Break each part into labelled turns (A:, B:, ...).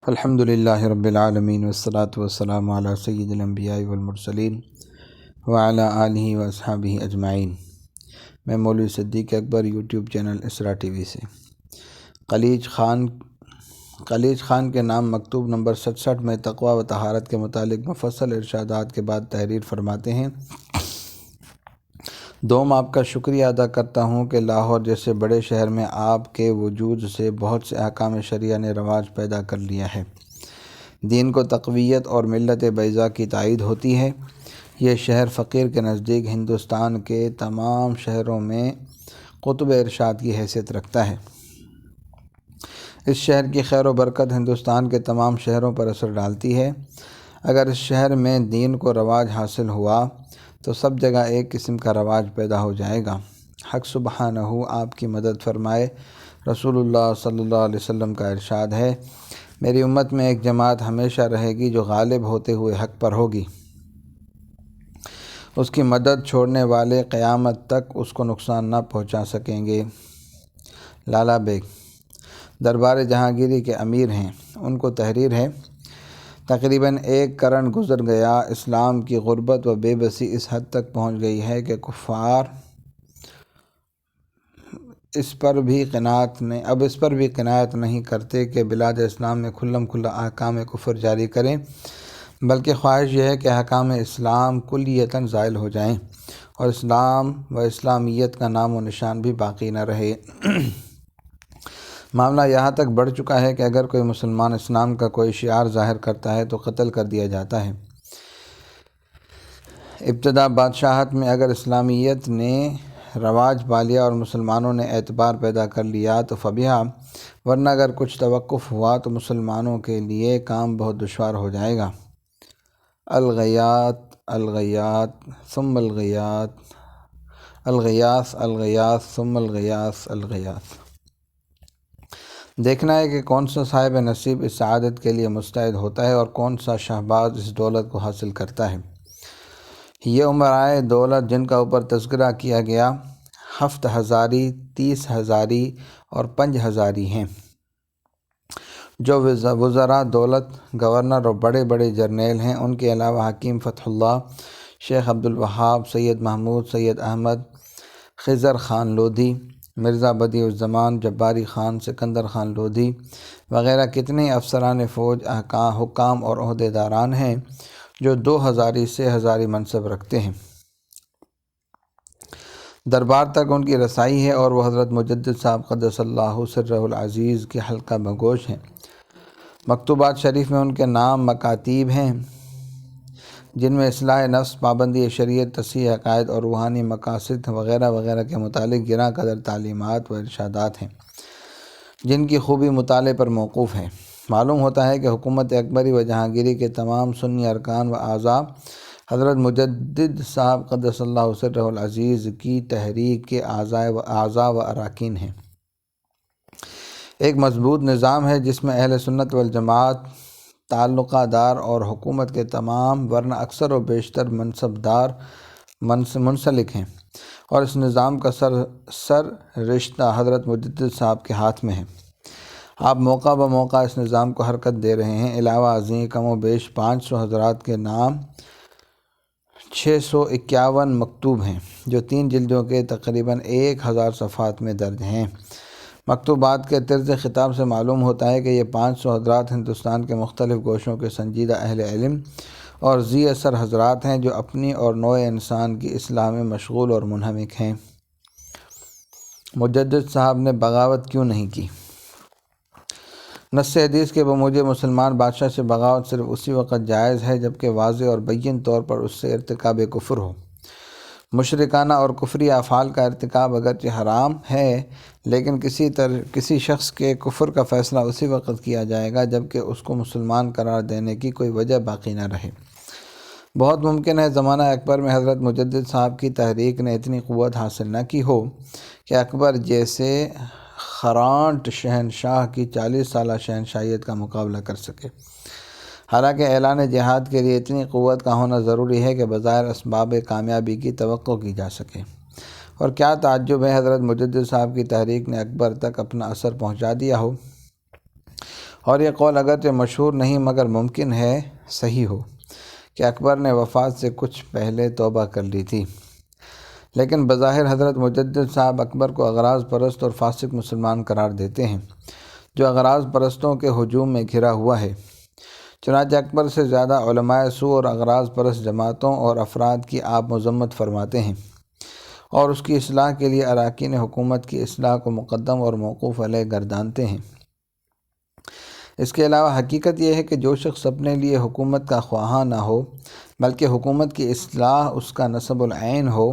A: الحمد للہ رب العالمین والصلاة والسلام علی سید الانبیاء والمرسلین وعلی آلہ واصحابہ اجمعین۔ میں مولوی صدیق اکبر یوٹیوب چینل اسرا ٹی وی سے خلیج خان کے نام مکتوب نمبر 67 میں تقوی و طہارت کے متعلق مفصل ارشادات کے بعد تحریر فرماتے ہیں۔ دوم آپ کا شکریہ ادا کرتا ہوں کہ لاہور جیسے بڑے شہر میں آپ کے وجود سے بہت سے احکام شرعیہ نے رواج پیدا کر لیا ہے۔ دین کو تقویت اور ملت بیضاء کی تائید ہوتی ہے۔ یہ شہر فقیر کے نزدیک ہندوستان کے تمام شہروں میں قطب ارشاد کی حیثیت رکھتا ہے۔ اس شہر کی خیر و برکت ہندوستان کے تمام شہروں پر اثر ڈالتی ہے۔ اگر اس شہر میں دین کو رواج حاصل ہوا تو سب جگہ ایک قسم کا رواج پیدا ہو جائے گا۔ حق سبحانہ آپ کی مدد فرمائے۔ رسول اللہ صلی اللہ علیہ وسلم کا ارشاد ہے، میری امت میں ایک جماعت ہمیشہ رہے گی جو غالب ہوتے ہوئے حق پر ہوگی۔ اس کی مدد چھوڑنے والے قیامت تک اس کو نقصان نہ پہنچا سکیں گے۔ لالا بیگ دربار جہانگیری کے امیر ہیں، ان کو تحریر ہے، تقریباً 1 قرن گزر گیا، اسلام کی غربت و بے بسی اس حد تک پہنچ گئی ہے کہ کفار اس پر بھی قناعت نہیں کرتے کہ بلاد اسلام میں کھلم کھلا احکام کفر جاری کریں، بلکہ خواہش یہ ہے کہ احکام اسلام کلیتاً زائل ہو جائیں اور اسلام و اسلامیت کا نام و نشان بھی باقی نہ رہے۔ معاملہ یہاں تک بڑھ چکا ہے کہ اگر کوئی مسلمان اسلام کا کوئی شعار ظاہر کرتا ہے تو قتل کر دیا جاتا ہے۔ ابتدا بادشاہت میں اگر اسلامیت نے رواج پا لیا اور مسلمانوں نے اعتبار پیدا کر لیا تو فبیہا، ورنہ اگر کچھ توقف ہوا تو مسلمانوں کے لیے کام بہت دشوار ہو جائے گا۔ الغیات ثم الغیات، الغیاث الغیاث ثم الغیاث الغیاث۔ دیکھنا ہے کہ کون سا صاحب نصیب اس سعادت کے لیے مستعد ہوتا ہے اور کون سا شہباز اس دولت کو حاصل کرتا ہے۔ یہ امرائے دولت جن کا اوپر تذکرہ کیا گیا 7 ہزاری، 30 ہزاری اور 5 ہزاری ہیں، جو وزراء دولت، گورنر اور بڑے بڑے جرنیل ہیں۔ ان کے علاوہ حکیم فتح اللہ، شیخ عبدالوہاب، سید محمود، سید احمد، خضر خان لودھی، مرزا بدیع الزمان، جباری خان، سکندر خان لودھی وغیرہ کتنے افسران فوج، حکام اور عہدیداران ہیں جو 2 ہزاری سے ہزاری منصب رکھتے ہیں۔ دربار تک ان کی رسائی ہے اور وہ حضرت مجدد صاحب قدس اللہ سرہ العزیز کے حلقہ بگوش ہیں۔ مکتوبات شریف میں ان کے نام مکاتیب ہیں جن میں اصلاح نفس، پابندی شریعت، تصحیح عقائد اور روحانی مقاصد وغیرہ وغیرہ کے متعلق گراں قدر تعلیمات و ارشادات ہیں جن کی خوبی مطالعے پر موقوف ہے۔ معلوم ہوتا ہے کہ حکومت اکبری و جہانگیری کے تمام سنی ارکان و اعضاء حضرت مجدد صاحب قدس اللہ سرہ العزیز کی تحریک کے اعضاء و اراکین ہیں۔ ایک مضبوط نظام ہے جس میں اہل سنت والجماعت تعلقہ دار اور حکومت کے تمام ورنہ اکثر و بیشتر منصبدار منسلک ہیں، اور اس نظام کا سر رشتہ حضرت مجدد صاحب کے ہاتھ میں ہے۔ آپ موقع بموقع اس نظام کو حرکت دے رہے ہیں۔ علاوہ ازیں کم و بیش 500 حضرات کے نام 651 مکتوب ہیں جو 3 جلدوں کے تقریباً 1000 صفحات میں درج ہیں۔ مکتوبات کے طرز خطاب سے معلوم ہوتا ہے کہ یہ 500 حضرات ہندوستان کے مختلف گوشوں کے سنجیدہ اہل علم اور ذی اثر حضرات ہیں جو اپنی اور نوع انسان کی اصلاح میں مشغول اور منہمک ہیں۔ مجدد صاحب نے بغاوت کیوں نہیں کی؟ نص حدیث کے بموجب مسلمان بادشاہ سے بغاوت صرف اسی وقت جائز ہے جبکہ واضح اور بین طور پر اس سے ارتکاب کفر ہو۔ مشرکانہ اور کفری افعال کا ارتکاب اگرچہ حرام ہے، لیکن کسی شخص کے کفر کا فیصلہ اسی وقت کیا جائے گا جبکہ اس کو مسلمان قرار دینے کی کوئی وجہ باقی نہ رہے۔ بہت ممکن ہے زمانہ اکبر میں حضرت مجدد صاحب کی تحریک نے اتنی قوت حاصل نہ کی ہو کہ اکبر جیسے خرانٹ شہنشاہ کی 40 سالہ شہنشاہیت کا مقابلہ کر سکے۔ حالانکہ اعلان جہاد کے لیے اتنی قوت کا ہونا ضروری ہے کہ بظاہر اسباب کامیابی کی توقع کی جا سکے، اور کیا تعجب ہے حضرت مجدد صاحب کی تحریک نے اکبر تک اپنا اثر پہنچا دیا ہو۔ اور یہ قول اگرچہ مشہور نہیں مگر ممکن ہے صحیح ہو کہ اکبر نے وفات سے کچھ پہلے توبہ کر لی تھی، لیکن بظاہر حضرت مجدد صاحب اکبر کو اغراض پرست اور فاسق مسلمان قرار دیتے ہیں جو اغراض پرستوں کے ہجوم میں گھرا ہوا ہے۔ چنانچہ اکبر سے زیادہ علماء سو اور اغراض پرست جماعتوں اور افراد کی آپ مذمت فرماتے ہیں اور اس کی اصلاح کے لیے اراکین حکومت کی اصلاح کو مقدم اور موقوف علیہ گردانتے ہیں۔ اس کے علاوہ حقیقت یہ ہے کہ جو شخص اپنے لیے حکومت کا خواہاں نہ ہو بلکہ حکومت کی اصلاح اس کا نصب العین ہو،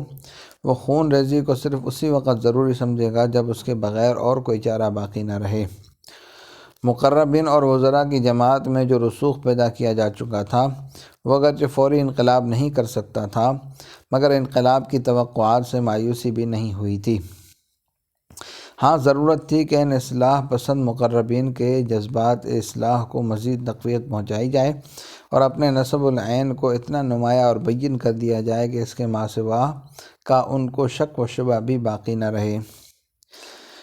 A: وہ خون ریزی کو صرف اسی وقت ضروری سمجھے گا جب اس کے بغیر اور کوئی چارہ باقی نہ رہے۔ مقربین اور وزراء کی جماعت میں جو رسوخ پیدا کیا جا چکا تھا وہ اگرچہ فوری انقلاب نہیں کر سکتا تھا مگر انقلاب کی توقعات سے مایوسی بھی نہیں ہوئی تھی۔ ہاں، ضرورت تھی کہ ان اصلاح پسند مقربین کے جذبات اصلاح کو مزید تقویت پہنچائی جائے اور اپنے نصب العین کو اتنا نمایاں اور بین کر دیا جائے کہ اس کے ماسوا کا ان کو شک و شبہ بھی باقی نہ رہے۔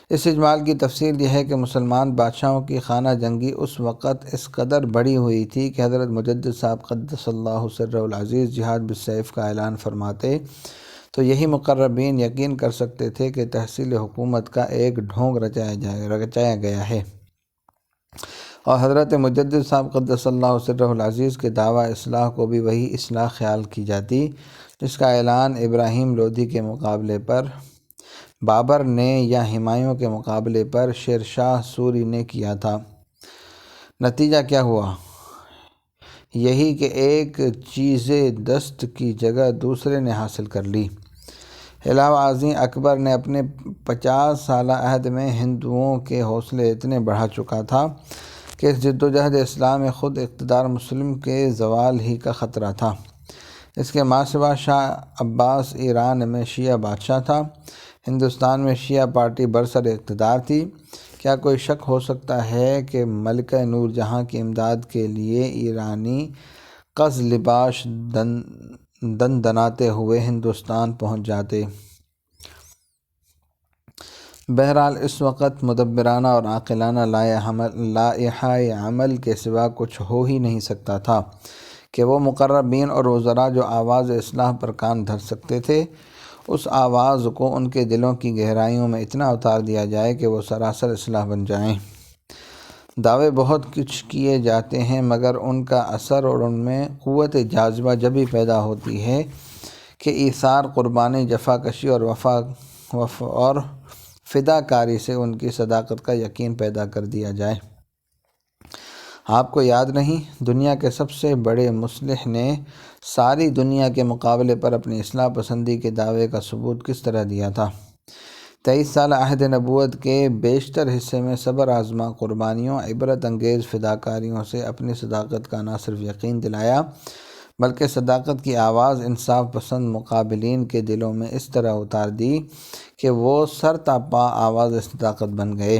A: اس اجمال کی تفصیل یہ ہے کہ مسلمان بادشاہوں کی خانہ جنگی اس وقت اس قدر بڑی ہوئی تھی کہ حضرت مجدد صاحب قدس اللہ سرہ العزیز جہاد بالسیف کا اعلان فرماتے تو یہی مقربین یقین کر سکتے تھے کہ تحصیل حکومت کا ایک ڈھونگ رچایا گیا ہے، اور حضرت مجدد صاحب قدس اللہ سرہ العزیز کے دعویٰ اصلاح کو بھی وہی اصلاح خیال کی جاتی جس کا اعلان ابراہیم لودھی کے مقابلے پر بابر نے یا ہمایوں کے مقابلے پر شیر شاہ سوری نے کیا تھا۔ نتیجہ کیا ہوا؟ یہی کہ ایک چیز دست کی جگہ دوسرے نے حاصل کر لی۔ علاوہ ازیں اکبر نے اپنے 50 سالہ عہد میں ہندوؤں کے حوصلے اتنے بڑھا چکا تھا کہ اس جد و جہد اصلاح میں خود اقتدار مسلم کے زوال ہی کا خطرہ تھا۔ اس کے ماسوا شاہ عباس ایران میں شیعہ بادشاہ تھا، ہندوستان میں شیعہ پارٹی برسر اقتدار تھی۔ کیا کوئی شک ہو سکتا ہے کہ ملکہ نور جہاں کی امداد کے لیے ایرانی قز لباش دناتے ہوئے ہندوستان پہنچ جاتے؟ بہرحال اس وقت مدبرانہ اور عاقلانہ لائحہ عمل کے سوا کچھ ہو ہی نہیں سکتا تھا کہ وہ مقربین اور وزراء جو آواز اصلاح پر کان دھر سکتے تھے اس آواز کو ان کے دلوں کی گہرائیوں میں اتنا اتار دیا جائے کہ وہ سراسر اصلاح بن جائیں۔ دعوے بہت کچھ کیے جاتے ہیں مگر ان کا اثر اور ان میں قوت جاذبہ جبھی پیدا ہوتی ہے کہ ایثار، قربانی، جفا کشی اور وفا اور فداکاری سے ان کی صداقت کا یقین پیدا کر دیا جائے۔ آپ کو یاد نہیں دنیا کے سب سے بڑے مصلح نے ساری دنیا کے مقابلے پر اپنی اصلاح پسندی کے دعوے کا ثبوت کس طرح دیا تھا؟ 23 سالہ عہد نبوت کے بیشتر حصے میں صبر آزما قربانیوں، عبرت انگیز فداکاریوں سے اپنی صداقت کا نہ صرف یقین دلایا بلکہ صداقت کی آواز انصاف پسند مقابلین کے دلوں میں اس طرح اتار دی کہ وہ سر تا پا آواز صداقت بن گئے،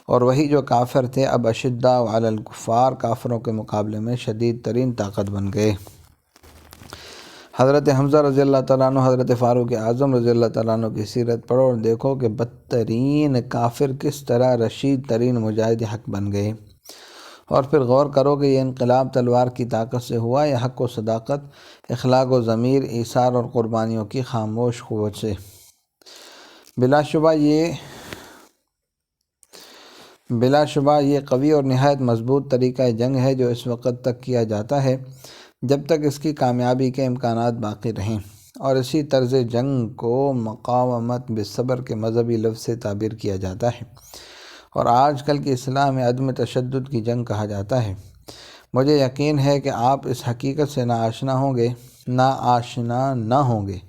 A: اور وہی جو کافر تھے اب اشداء علی الکفار کافروں کے مقابلے میں شدید ترین طاقت بن گئے۔ حضرت حمزہ رضی اللہ تعالیٰ عنہ، حضرت فاروق اعظم رضی اللہ تعالیٰ عنہ کی سیرت پڑھو اور دیکھو کہ بدترین کافر کس طرح رشید ترین مجاہد حق بن گئے، اور پھر غور کرو کہ یہ انقلاب تلوار کی طاقت سے ہوا یا حق و صداقت، اخلاق و ضمیر، ایثار اور قربانیوں کی خاموش قوت سے۔ بلا شبہ یہ قوی اور نہایت مضبوط طریقہ جنگ ہے جو اس وقت تک کیا جاتا ہے جب تک اس کی کامیابی کے امکانات باقی رہیں، اور اسی طرز جنگ کو مقاومت بالصبر کے مذہبی لفظ سے تعبیر کیا جاتا ہے اور آج کل کی اصلاح میں عدم تشدد کی جنگ کہا جاتا ہے۔ مجھے یقین ہے کہ آپ اس حقیقت سے ناآشنا نہ ہوں گے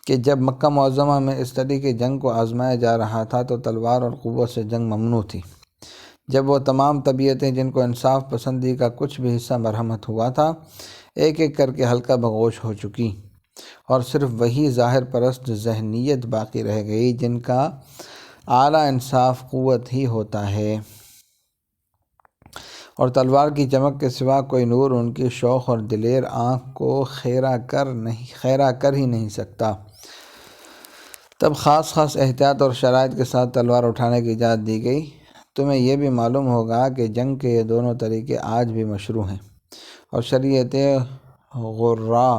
A: کہ جب مکہ معظمہ میں اس طرح کی جنگ کو آزمایا جا رہا تھا تو تلوار اور قوت سے جنگ ممنوع تھی، جب وہ تمام طبیعتیں جن کو انصاف پسندی کا کچھ بھی حصہ مرحمت ہوا تھا ایک ایک کر کے ہلکا بغوش ہو چکی، اور صرف وہی ظاہر پرست ذہنیت باقی رہ گئی جن کا اعلیٰ انصاف قوت ہی ہوتا ہے، اور تلوار کی چمک کے سوا کوئی نور ان کی شوخ اور دلیر آنکھ کو خیرہ کر ہی نہیں سکتا۔ تب خاص احتیاط اور شرائط کے ساتھ تلوار اٹھانے کی اجازت دی گئی تمہیں یہ بھی معلوم ہوگا کہ جنگ کے یہ دونوں طریقے آج بھی مشروع ہیں، اور شریعت غراء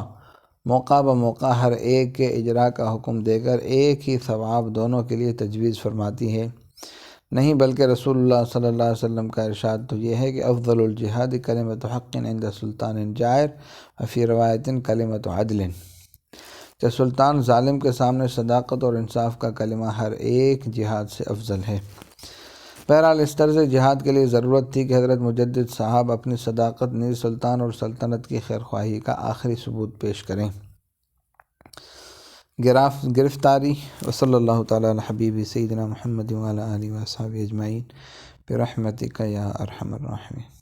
A: موقع بموقع ہر ایک کے اجراء کا حکم دے کر ایک ہی ثواب دونوں کے لیے تجویز فرماتی ہے۔ نہیں بلکہ رسول اللہ صلی اللہ علیہ وسلم کا ارشاد تو یہ ہے کہ افضل الجہاد کلمۃ حق عند سلطان جائر وفی روایت کلمۃ عدل، کہ سلطان ظالم کے سامنے صداقت اور انصاف کا کلمہ ہر ایک جہاد سے افضل ہے۔ بہرحال اس طرز جہاد کے لیے ضرورت تھی کہ حضرت مجدد صاحب اپنی صداقت نیز سلطان اور سلطنت کی خیرخواہی کا آخری ثبوت پیش کریں۔ گرفتاری وصلی اللہ تعالی علی حبیب سیدنا محمد وعلی آلہ وصحبہ اجمعین برحمتک یا ارحم الراحمین۔